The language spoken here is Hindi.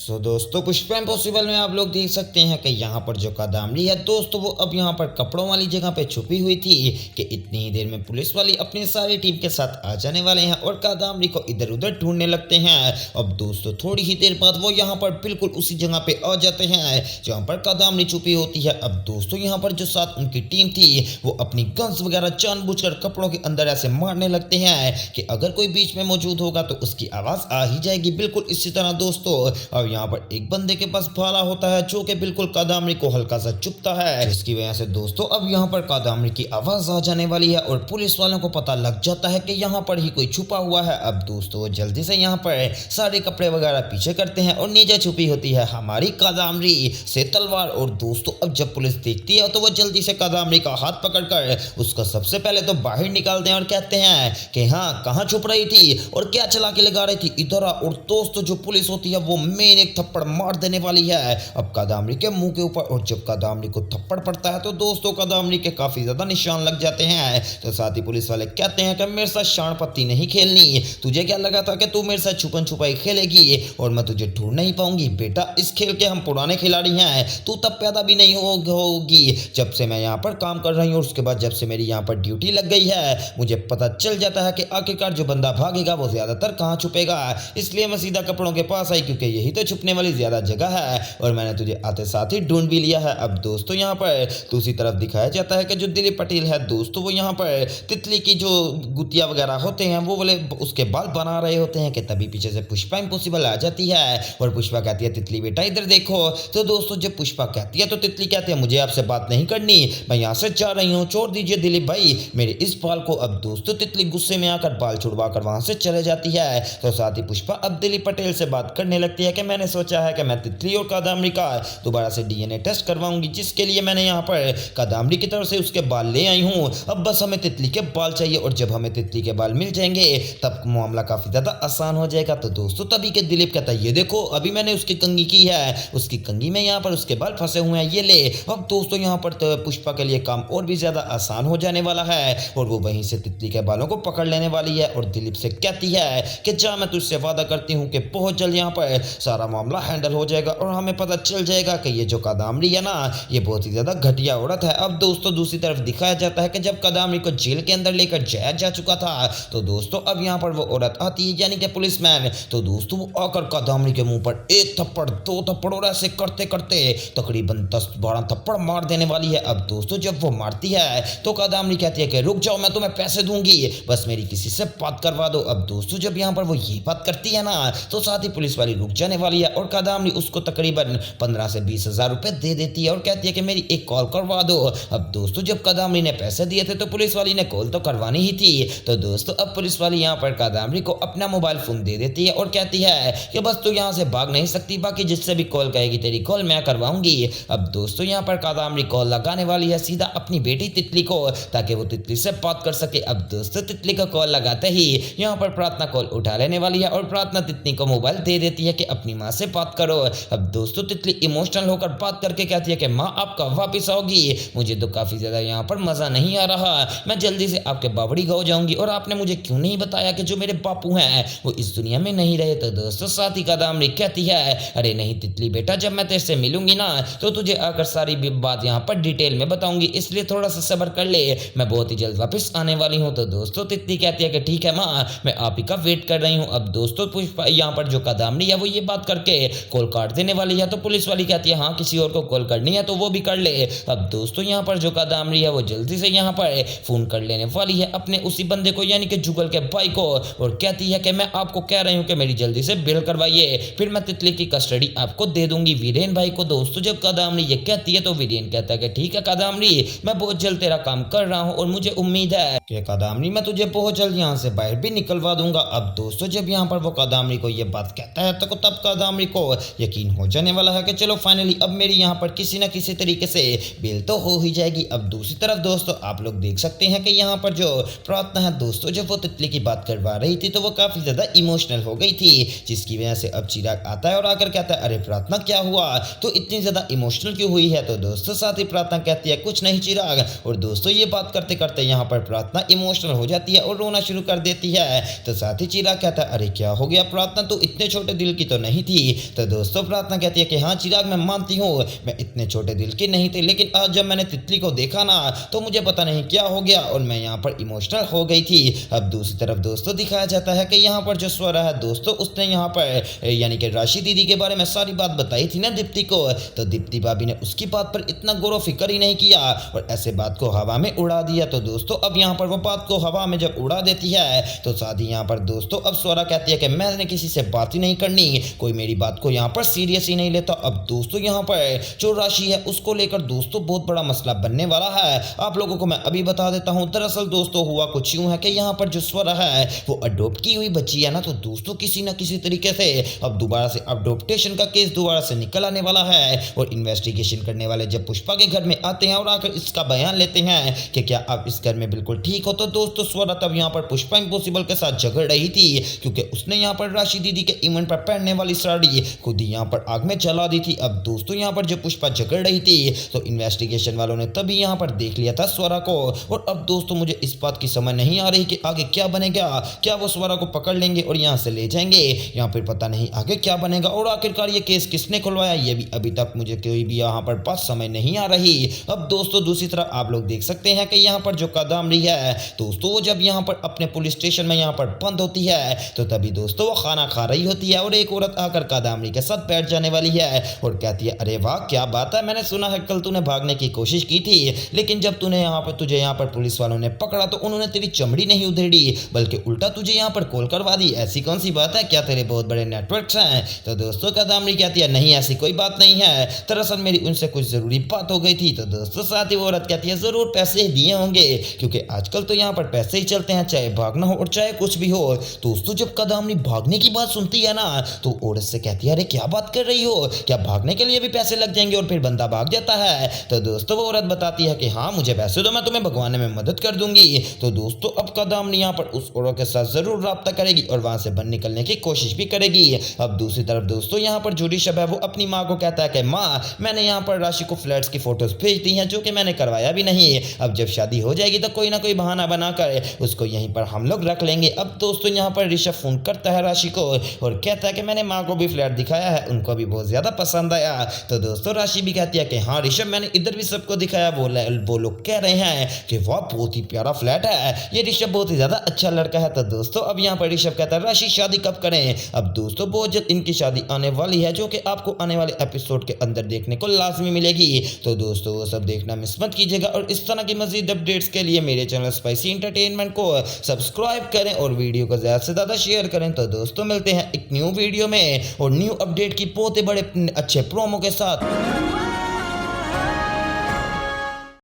सो दोस्तों पुष्पा इम्पॉसिबल में आप लोग देख सकते हैं कि यहाँ पर जो कादामरी है दोस्तों वो अब यहाँ पर कपड़ों वाली जगह पे छुपी हुई थी कि इतनी ही देर में पुलिस वाली अपनी सारी टीम के साथ आ जाने वाले हैं और कादामरी को इधर उधर ढूंढने लगते हैं। अब दोस्तों थोड़ी ही देर बाद वो यहाँ पर बिल्कुल उसी जगह पे आ जाते हैं जहाँ पर कादामरी छुपी होती है। अब दोस्तों यहाँ पर जो साथ उनकी टीम थी वो अपनी गन्स वगैरह जानबूझकर कपड़ों के अंदर ऐसे मारने लगते हैं कि अगर कोई बीच में मौजूद होगा तो उसकी आवाज आ ही जाएगी। बिल्कुल इसी तरह दोस्तों अब यहाँ पर एक बंदे के पास भाला होता है जो कि बिल्कुल कादामरी को हल्का सा चुभता है, जिसकी वजह से दोस्तों अब यहाँ पर कादामरी की आवाज आ जाने वाली है और पुलिस वालों को पता लग जाता है कि यहाँ पर ही कोई छुपा हुआ है। अब दोस्तों वो जल्दी से यहाँ पर सारे कपड़े वगैरह पीछे करते हैं और नीचे छुपी होती है हमारी कादामरी से तलवार। और दोस्तों अब जब पुलिस देखती है तो वो जल्दी से कादामरी का हाथ पकड़कर उसका सबसे पहले तो बाहर निकालते हैं और कहते हैं कि हाँ कहाँ छुप रही थी और क्या चला के लगा रही थी इधर आ। और दोस्तों जो पुलिस होती है वो मेन एक थप्पड़ मार देने वाली है अब कादामरी के मुंह के ऊपर। और जब कादामरी को थप्पड़ पड़ता है तो दोस्तों कादामरी के काफी ज्यादा निशान लग जाते हैं। तो साथ ही पुलिस वाले कहते हैं कि मेरे साथ शान पत्ती नहीं खेलनी, तुझे क्या लगा था कि तू मेरे साथ छुपन छुपाई खेलेगी और मैं तुझे ढूंढ नहीं पाऊंगी। बेटा इस खेल के हम पुराने खिलाड़ी हैं, तू तब पैदा भी नहीं होगी जब से मैं यहाँ पर काम कर रही हूँ। उसके बाद जब से मेरी यहाँ पर ड्यूटी लग गई है मुझे पता चल जाता है कि आखिरकार जो बंदा भागेगा वो ज्यादातर कहाँ छुपेगा, इसलिए मैं सीधा कपड़ों के पास आई क्योंकि यही तो छुपने वाली ज्यादा जगह है और मैंने तुझे आते साथ ही ढूंढ भी लिया है। अब दोस्तों यहाँ पर दूसरी तरफ दिखाया जाता है कि जो दिलीप पटेल है दोस्तों वो यहाँ पर तितली की जो गुतिया वगैरह होते हैं वो वाले उसके बाल बना रहे होते हैं कि तभी पीछे से पुष्पा इम्पॉसिबल आ जाती है और पुष्पा कहती है तितली बेटा इधर देखो। तो दोस्तों जब पुष्पा कहती है तो तितली कहती है मुझे आपसे बात नहीं करनी, मैं यहाँ से जा रही हूँ, छोड़ दीजिए दिलीप भाई मेरे इस बाल को। अब दोस्तों तितली गुस्से में आकर बाल छुड़वा कर वहां से चले जाती है। तो साथ ही पुष्पा अब दिलीप पटेल से बात करने लगती है कि मैंने सोचा है कि मैं तितली और कादामरी का दोबारा से डीएनए टेस्ट करवाऊंगी, जिसके लिए मैंने यहाँ पर कादामरी की तरफ से उसके बाल ले आई हूँ। अब बस हमें तितली के बाल चाहिए और जब हमें तितली के बाल मिल जाएंगे तब मामला काफी ज्यादा आसान हो जाएगा। तो दोस्तों तभी के दिलीप कहता है ये देखो अभी मैंने उसकी कंघी की है, उसकी कंघी में यहाँ पर उसके बाल फंसे हुए हैं, ये ले। अब दोस्तों यहाँ पर तो पुष्पा के लिए काम और भी ज्यादा आसान हो जाने वाला है और वो वहीं से तितली के बालों को पकड़ लेने वाली है और दिलीप से कहती है कि जा मैं तुझसे वादा करती हूँ कि बहुत जल्द यहाँ पर सारा मामला हैंडल हो जाएगा और हमें पता चल जाएगा कि ये जो कादामरी है ना ये बहुत ही ज्यादा घटिया औरत है। अब दोस्तों दूसरी तरफ दिखाया जाता है कि जब कादामरी को जेल के अंदर लेकर जाया जा चुका था तो दोस्तों अब यहाँ पर वो औरत आती है यानी कि पुलिसमैन। तो दोस्तों वो आकर कादामरी के मुंह पर एक थप्पड़ दो थप्पड़ और ऐसे करते करते तकरीबन 10-12 थप्पड़ मार देने वाली है। अब दोस्तों जब वो मारती है तो कादामरी कहती है कि रुक जाओ मैं तुम्हें पैसे दूंगी, बस मेरी किसी से बात करवा दो। अब दोस्तों जब यहाँ पर वो ये बात करती है ना तो साथ ही पुलिस वाली रुक जाने वाली है और कादामरी उसको तकरीबन 15 से 20 हजार रुपए दे देती है और कहती है कि मेरी एक कॉल करवा दो। अब दोस्तों जब कादामरी ने पैसे दिए थे तो पुलिस वाली ने कॉल तो करवानी ही थी। तो दोस्तों अब पुलिस वाली यहाँ पर कादामरी को अपना मोबाइल फोन दे देती है और कहती है कि बस तू यहाँ से भाग नहीं सकती, बाकी जिससे भी कॉल करेगी तेरी कॉल मैं करवाऊंगी। अब दोस्तों यहाँ पर कादामरी कॉल लगाने वाली है सीधा अपनी बेटी तितली को ताकि वो तितली से बात कर सके। अब दोस्तों तितली का कॉल लगाते ही यहाँ पर प्रार्थना कॉल उठा लेने वाली है और प्रार्थना तितली को मोबाइल दे देती है कि अपनी माँ से बात करो। अब दोस्तों तितली इमोशनल होकर बात करके कहती है कि माँ आप कब वापिस आओगी, मुझे तो काफी ज्यादा यहाँ पर मजा नहीं आ रहा, मैं जल्दी से आपके बावड़ी गाँव जाऊंगी और आपने मुझे क्यों नहीं बताया कि जो मेरे बापू हैं वो इस दुनिया में नहीं रहे। तो दोस्तों साथ ही कादामरी कहती है अरे नहीं तितली बेटा जब मैं तेरे से मिलूंगी ना तो तुझे आकर सारी बात यहाँ पर डिटेल में बताऊंगी, इसलिए थोड़ा सा सब्र कर ले, मैं बहुत ही जल्द वापस आने वाली हूँ। तो दोस्तों तितली कहती है कि ठीक है माँ मैं आप ही का वेट कर रही हूँ। अब दोस्तों पुष्पा यहाँ पर जो कादामरी है वो ये बात करके कॉल काट देने वाली है तो पुलिस वाली कहती है हाँ किसी और को कॉल करनी है तो वो भी कर ले। अब दोस्तों यहाँ पर जो कादामरी है वो जल्दी से यहाँ पर फोन कर लेने वाली है अपने उसी बंदे को यानी कि जुगल के भाई को और कहती है कि मैं आपको कह रही हूँ कि मेरी जल्दी से बिल करवाइए, फिर मैं तितली की कस्टडी आपको दे दूंगी वीरेन भाई को। दोस्तों जब कादामरी ये कहती है तो वीरेन कहता है कि ठीक है कादामरी मैं बहुत जल्द तेरा काम कर रहा हूँ और मुझे उम्मीद है कि कादामरी मैं तुझे बहुत जल्द यहाँ से बाहर भी निकलवा दूंगा। अब दोस्तों जब यहाँ पर वो कादामरी को ये बात कहता है तो तब कादामरी को यकीन हो जाने वाला है कि चलो फाइनली अब मेरी यहाँ पर किसी ना किसी तरीके से बेल तो हो ही जाएगी। अब दूसरी तरफ दोस्तों आप लोग देख सकते हैं कि यहाँ पर जो प्रार्थना है दोस्तों जब वो तितली की बात करवा रही थी तो वो काफी ज्यादा इमोशनल हो गई थी, जिसकी वजह से अब चिराग आता है और आकर कहता है अरे प्रार्थना क्या हुआ, तो इतनी ज्यादा इमोशनल क्यों हुई है। तो दोस्तों साथ ही प्रार्थना कहती है कुछ नहीं चिराग। और दोस्तों ये बात करते करते यहाँ पर प्रार्थना इमोशनल हो जाती है और रोना शुरू कर देती है। तो साथ ही चिराग कहता है अरे क्या हो गया प्रार्थना, तू इतने छोटे दिल की तो नहीं थी, थी। तो दोस्तों प्रार्थना कहती है कि हाँ चिराग, मैं मानती हूँ मैं इतने छोटे दिल की नहीं थी, लेकिन आज जब मैंने तितली को देखा ना तो मुझे पता नहीं क्या हो गया और मैं यहाँ पर इमोशनल हो गई थी। अब दूसरी तरफ दोस्तों दिखाया जाता है कि यहाँ पर जो स्वरा है दोस्तों, उसने यहाँ पर यानी कि राशि दीदी के बारे में सारी बात बताई थी ना दीप्ति को, तो दीप्ति भाभी ने उसकी बात पर इतना गौर फिक्र ही नहीं किया और ऐसे बात को हवा में उड़ा दिया। तो दोस्तों अब यहाँ पर वो बात को हवा में जब उड़ा देती है तो साथ ही यहाँ पर दोस्तों अब स्वरा कहती है कि मैंने किसी से बात ही नहीं करनी, कोई मेरी बात को यहाँ पर सीरियस ही नहीं लेता। अब दोस्तों यहाँ पर जो राशि है उसको लेकर दोस्तों बहुत बड़ा मसला बनने वाला है। आप लोगों को मैं अभी बता देता हूँ। दरअसल दोस्तों हुआ कुछ यूं है कि यहाँ पर जो स्वरा है वो अडॉप्ट की हुई बच्ची है ना, तो दोस्तों किसी ना किसी तरीके से अब दोबारा से अडॉप्टेशन का केस दोबारा से निकल आने वाला है और इन्वेस्टिगेशन करने वाले जब पुष्पा के घर में आते हैं और आकर इसका बयान लेते हैं कि क्या आप इस घर में बिल्कुल ठीक हो, तो दोस्तों स्वरा तब यहाँ पर पुष्पा इम्पॉसिबल के साथ झगड़ रही थी क्योंकि उसने यहाँ पर राशि दीदी के इवेंट पर पहनने वाली साड़ी खुद ही यहाँ पर आग में जला दी थी। अब दोस्तों यहाँ पर जब पुष्पा झगड़ रही थी तो इन्वेस्टिगेशन वालों ने तभी यहाँ पर देख लिया था स्वरा को और अब दोस्तों मुझे इस बात की समझ नहीं आ रही कि आगे क्या बनेगा। क्या वो स्वरा को पकड़ लेंगे और यहाँ से ले जाएंगे या फिर पता नहीं आगे क्या बनेगा और आखिरकार ये केस किसने खुलवाया ये भी अभी तक मुझे कोई भी यहाँ पर बात समझ नहीं आ रही। अब दोस्तों दूसरी तरफ आप लोग देख सकते हैं कि यहाँ पर जो कादम्बरी है दोस्तों वो जब यहाँ पर अपने पुलिस स्टेशन में यहाँ पर बंद होती है तो तभी दोस्तों वो खाना खा रही होती है और एक औरत आकर कादम्बरी के साथ बैठ जाने वाली है और कहती है अरे वाह क्या बात है, मैंने सुना है कल तूने भागने की कोशिश की थी लेकिन जब तुझे यहाँ पर पुलिस वालों ने पकड़ा तो उन्होंने तेरी चमड़ी नहीं उधेड़ी बल्कि उल्टा तुझे यहाँ पर कॉल करवा दी। ऐसी कौन सी बात है, क्या तेरे बहुत बड़े नेटवर्क्स हैं? तो दोस्तों कादम्बरी कहती है नहीं ऐसी कोई बात नहीं है, दरअसल मेरी उनसे कुछ जरूरी बात हो गई थी। तो दोस्तों साथ ही वो औरत कहती है जरूर पैसे दिए होंगे क्योंकि आजकल तो यहाँ पर पैसे ही चलते हैं, चाहे भागना हो और चाहे कुछ भी हो। दोस्तों जब कादम्बरी भागने की बात सुनती है ना तो औरत से कहती है अरे क्या बात कर रही हो, क्या भागने के लिए भी पैसे लग जाएंगे और फिर बंदा भाग जाता है? तो दोस्तों वो औरत बताती है कि हाँ मुझे पैसे दो, मैं तुम्हें भगवाने में मदद कर दूंगी। तो दोस्तों अब कादम्बरी यहाँ पर उस औरत के साथ जरूर राब्ता करेगी और वहां से बन निकलने की कोशिश भी करेगी। अब दूसरी तरफ दोस्तों यहाँ पर जो ऋषभ है वो अपनी माँ को कहता है कि माँ मैंने यहाँ पर राशि को फ्लैट्स की फोटोज भेज दी हैं जो कि मैंने करवाया भी नहीं, अब जब शादी हो जाएगी तो कोई ना कोई बहाना बनाकर उसको यहीं पर हम लोग रख लेंगे। अब दोस्तों यहाँ पर ऋषभ फोन करता है राशि को और कहता है कि मैंने माँ को भी फ्लैट दिखाया है, उनको भी बहुत ज्यादा पसंद आया। तो दोस्तों राशि भी कहती है कि हाँ ऋषभ मैंने इधर भी सबको दिखाया, वो लोग कह रहे हैं कि वाह बहुत ही प्यारा फ्लैट है, ये ऋषभ बहुत ही ज्यादा अच्छा लड़का है। तो दोस्तों अब यहाँ पर ऋषभ कहता है राशि शादी कब करें? अब दोस्तों बहुत जल्द इनकी शादी आने वाली है जो कि आपको आने वाले एपिसोड के अंदर देखने को लाजमी मिलेगी। तो दोस्तों वो सब देखना मिस मत कीजिएगा और इस तरह की मजीद अपडेट्स के लिए मेरे चैनल स्पाइसी एंटरटेनमेंट को सब्सक्राइब करें और वीडियो को ज़्यादा से ज़्यादा शेयर करें। तो दोस्तों मिलते हैं एक न्यू वीडियो में और न्यू अपडेट की बहुत ही बड़े अच्छे प्रोमो के साथ।